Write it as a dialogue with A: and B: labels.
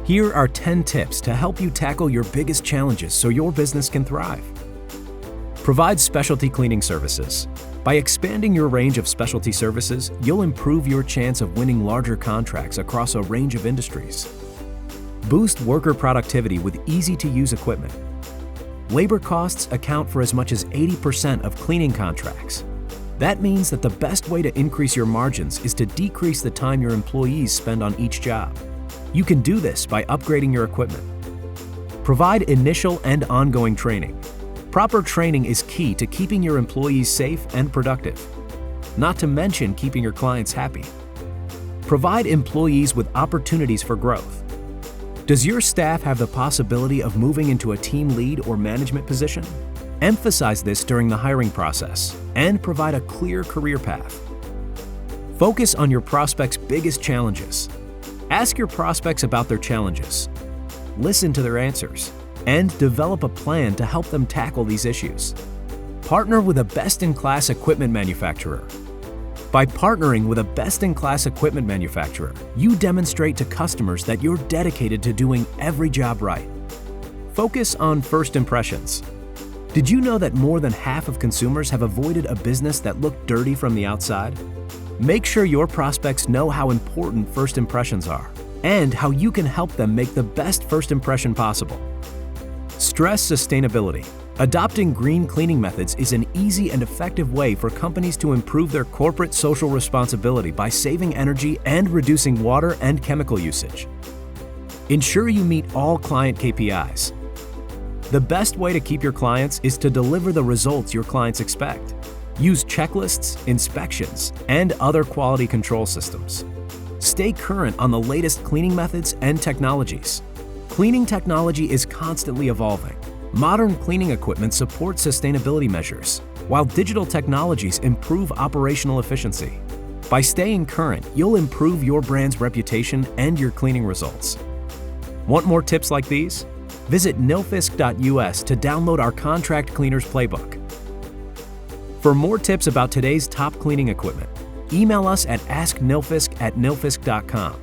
A: Here are 10 tips to help you tackle your biggest challenges so your business can thrive. Provide specialty cleaning services. By expanding your range of specialty services, you'll improve your chance of winning larger contracts across a range of industries. Boost worker productivity with easy-to-use equipment. Labor costs account for as much as 80% of cleaning contracts. That means that the best way to increase your margins is to decrease the time your employees spend on each job. You can do this by upgrading your equipment. Provide initial and ongoing training. Proper training is key to keeping your employees safe and productive, not to mention keeping your clients happy. Provide employees with opportunities for growth. Does your staff have the possibility of moving into a team lead or management position? Emphasize this during the hiring process and provide a clear career path. Focus on your prospects' biggest challenges. Ask your prospects about their challenges. Listen to their answers and develop a plan to help them tackle these issues. Partner with a best-in-class equipment manufacturer. By partnering with a best-in-class equipment manufacturer, you demonstrate to customers that you're dedicated to doing every job right. Focus on first impressions. Did you know that more than half of consumers have avoided a business that looked dirty from the outside? Make sure your prospects know how important first impressions are and how you can help them make the best first impression possible. Stress sustainability. Adopting green cleaning methods is an easy and effective way for companies to improve their corporate social responsibility by saving energy and reducing water and chemical usage. Ensure you meet all client KPIs. The best way to keep your clients is to deliver the results your clients expect. Use checklists, inspections, and other quality control systems. Stay current on the latest cleaning methods and technologies. Cleaning technology is constantly evolving. Modern cleaning equipment supports sustainability measures, while digital technologies improve operational efficiency. By staying current, you'll improve your brand's reputation and your cleaning results. Want more tips like these? Visit nilfisk.us to download our Contract Cleaners Playbook. For more tips about today's top cleaning equipment, email us at asknilfisk@nilfisk.com.